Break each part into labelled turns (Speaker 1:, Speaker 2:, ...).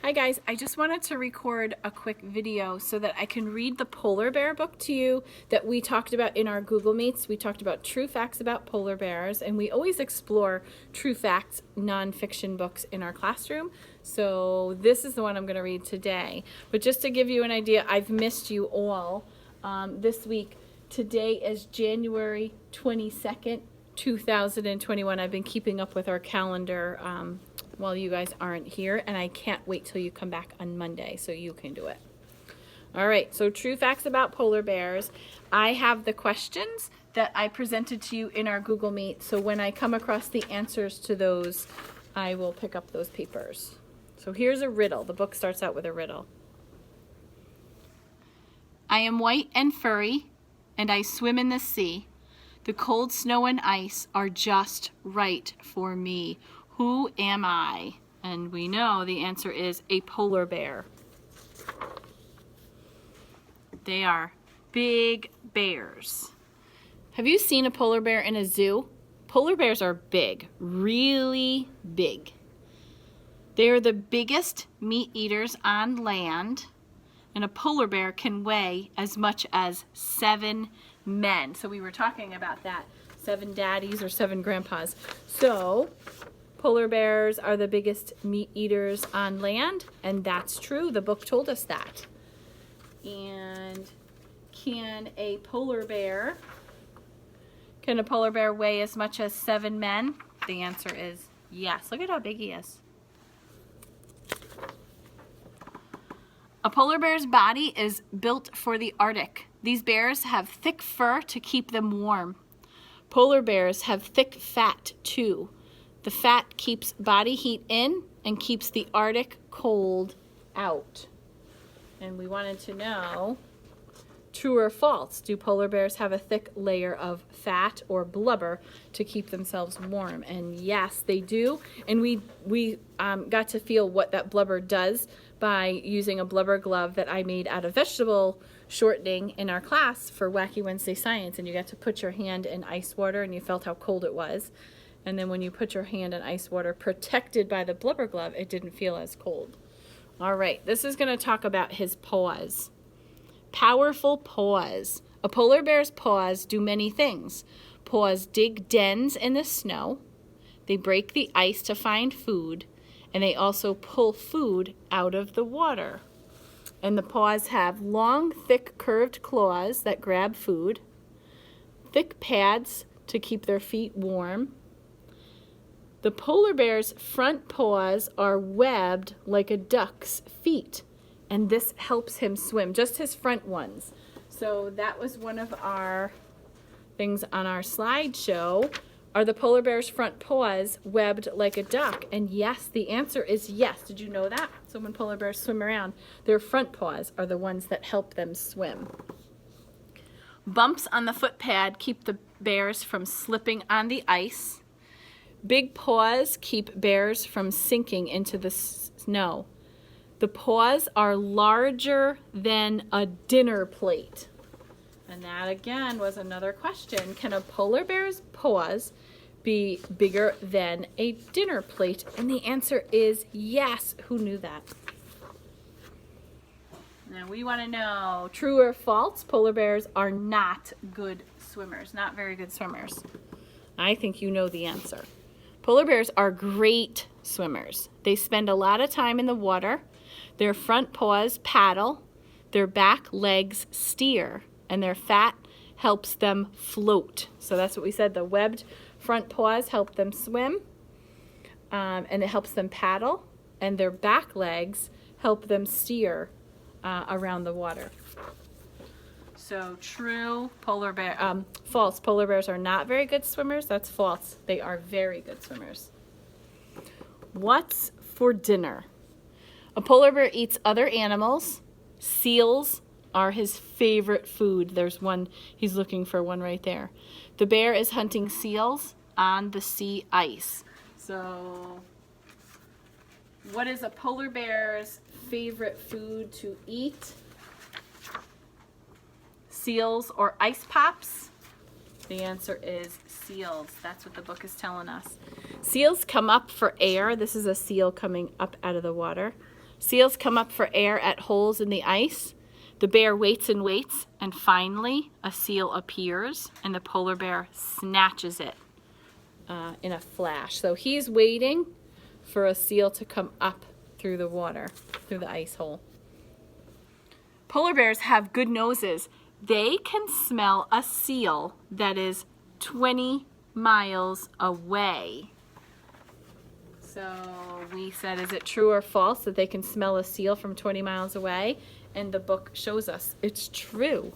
Speaker 1: Hi guys, I just wanted to record a quick video so that I can read the polar bear book to you that we talked about in our Google Meets. We talked about true facts about polar bears, and we always explore true facts nonfiction books in our classroom. So this is the one I'm going to read today. But just to give you an idea, I've missed you all this week. Today is January 22nd, 2021. I've been keeping up with our calendar while you guys aren't here, and I can't wait till you come back on Monday so you can do it. All right, so true facts about polar bears. I have the questions that I presented to you in our Google Meet, so when I come across the answers to those, I will pick up those papers. So here's a riddle. The book starts out with a riddle. I am white and furry, and I swim in the sea. The cold snow and ice are just right for me. Who am I? And we know the answer is a polar bear. They are big bears. Have you seen a polar bear in a zoo? Polar bears are big, really big. They are the biggest meat eaters on land, and a polar bear can weigh as much as 7 men. So we were talking about that, 7 daddies or 7 grandpas. So polar bears are the biggest meat eaters on land, and that's true. The book told us that. And can a polar bear weigh as much as 7 men? The answer is yes. Look at how big he is. A polar bear's body is built for the Arctic. These bears have thick fur to keep them warm. Polar bears have thick fat too. The fat keeps body heat in and keeps the Arctic cold out. And we wanted to know, true or false, do polar bears have a thick layer of fat or blubber to keep themselves warm? And yes, they do. And we got to feel what that blubber does by using a blubber glove that I made out of vegetable shortening in our class for Wacky Wednesday Science. And you got to put your hand in ice water and you felt how cold it was. And then when you put your hand in ice water protected by the blubber glove, it didn't feel as cold. All right, this is going to talk about his paws. Powerful paws. A polar bear's paws do many things. Paws dig dens in the snow. They break the ice to find food. And they also pull food out of the water. And the paws have long, thick, curved claws that grab food. Thick pads to keep their feet warm. The polar bear's front paws are webbed like a duck's feet, and this helps him swim, just his front ones. So that was one of our things on our slideshow. Are the polar bear's front paws webbed like a duck? And yes, the answer is yes. Did you know that? So when polar bears swim around, their front paws are the ones that help them swim. Bumps on the foot pad keep the bears from slipping on the ice. Big paws keep bears from sinking into the snow. The paws are larger than a dinner plate. And that again was another question. Can a polar bear's paws be bigger than a dinner plate? And the answer is yes. Who knew that? Now we want to know, true or false, polar bears are not good swimmers, not very good swimmers. I think you know the answer. Polar bears are great swimmers. They spend a lot of time in the water. Their front paws paddle, their back legs steer, and their fat helps them float. So that's what we said, the webbed front paws help them swim, and it helps them paddle, and their back legs help them steer around the water. So true, false, polar bears are not very good swimmers. That's false. They are very good swimmers. What's for dinner? A polar bear eats other animals. Seals are his favorite food. There's one, he's looking for one right there. The bear is hunting seals on the sea ice. So what is a polar bear's favorite food to eat? Seals or ice pops? The answer is seals. That's what the book is telling us. Seals come up for air. This is a seal coming up out of the water. Seals come up for air at holes in the ice. The bear waits and waits, and finally a seal appears, and the polar bear snatches it in a flash. So he's waiting for a seal to come up through the water, through the ice hole. Polar bears have good noses. They can smell a seal that is 20 miles away. So we said, is it true or false that they can smell a seal from 20 miles away? And the book shows us it's true.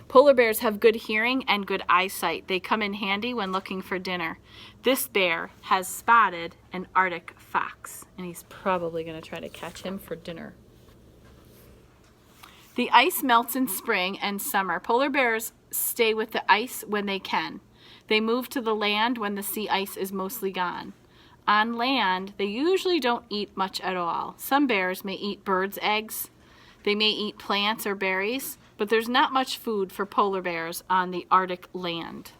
Speaker 1: Polar bears have good hearing and good eyesight. They come in handy when looking for dinner. This bear has spotted an Arctic fox, and he's probably going to try to catch him for dinner. The ice melts in spring and summer. Polar bears stay with the ice when they can. They move to the land when the sea ice is mostly gone. On land, they usually don't eat much at all. Some bears may eat birds' eggs. They may eat plants or berries, but there's not much food for polar bears on the Arctic land.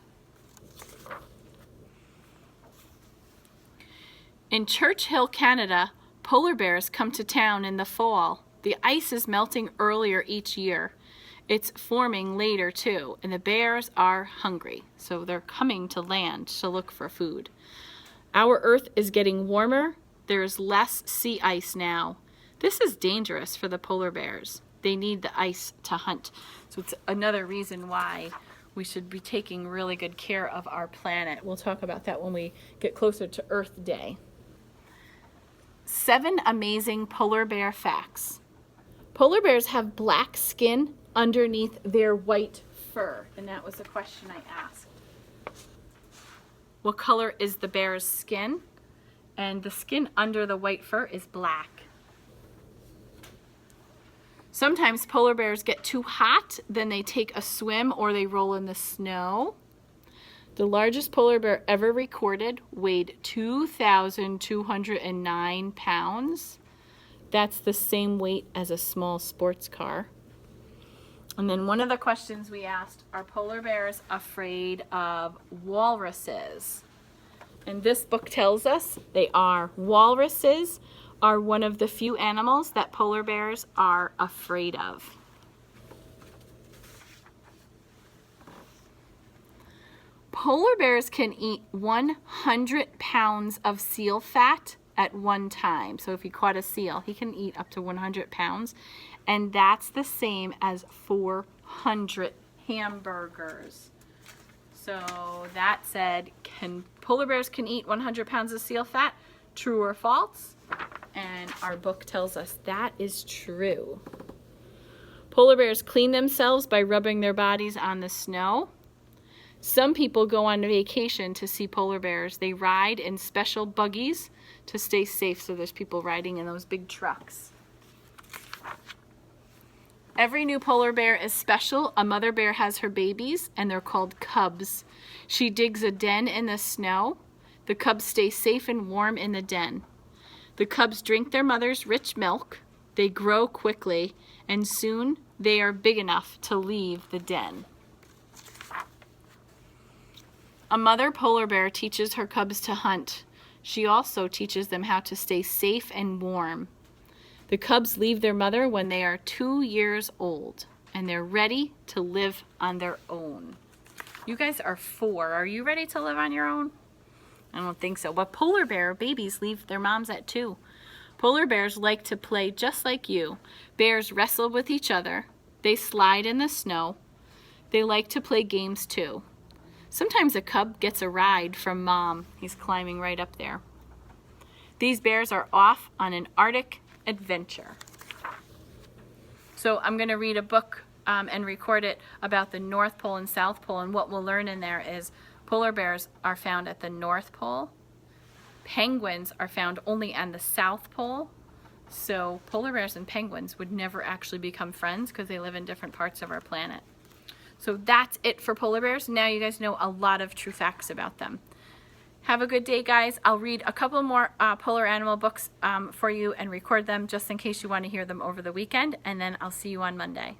Speaker 1: In Churchill, Canada, polar bears come to town in the fall. The ice is melting earlier each year. It's forming later too, and the bears are hungry, so they're coming to land to look for food. Our Earth is getting warmer. There's less sea ice now. This is dangerous for the polar bears. They need the ice to hunt. So it's another reason why we should be taking really good care of our planet. We'll talk about that when we get closer to Earth Day. 7 amazing polar bear facts. Polar bears have black skin underneath their white fur. And that was the question I asked. What color is the bear's skin? And the skin under the white fur is black. Sometimes polar bears get too hot, then they take a swim or they roll in the snow. The largest polar bear ever recorded weighed 2,209 pounds. That's the same weight as a small sports car. And then one of the questions we asked, are polar bears afraid of walruses? And this book tells us they are. Walruses are one of the few animals that polar bears are afraid of. Polar bears can eat 100 pounds of seal fat at one time. So if you caught a seal, he can eat up to 100 pounds. And that's the same as 400 hamburgers. So that said, polar bears can eat 100 pounds of seal fat? True or false? And our book tells us that is true. Polar bears clean themselves by rubbing their bodies on the snow. Some people go on vacation to see polar bears. They ride in special buggies to stay safe, so there's people riding in those big trucks. Every new polar bear is special. A mother bear has her babies, and they're called cubs. She digs a den in the snow. The cubs stay safe and warm in the den. The cubs drink their mother's rich milk. They grow quickly, and soon they are big enough to leave the den. A mother polar bear teaches her cubs to hunt. She also teaches them how to stay safe and warm. The cubs leave their mother when they are 2 years old, and they're ready to live on their own. You guys are 4. Are you ready to live on your own? I don't think so. But polar bear babies leave their moms at 2. Polar bears like to play just like you. Bears wrestle with each other. They slide in the snow. They like to play games too. Sometimes a cub gets a ride from mom. He's climbing right up there. These bears are off on an Arctic adventure. So I'm going to read a book and record it about the North Pole and South Pole, and what we'll learn in there is polar bears are found at the North Pole. Penguins are found only on the South Pole. So polar bears and penguins would never actually become friends because they live in different parts of our planet. So that's it for polar bears. Now you guys know a lot of true facts about them. Have a good day, guys. I'll read a couple more polar animal books for you and record them just in case you want to hear them over the weekend, and then I'll see you on Monday.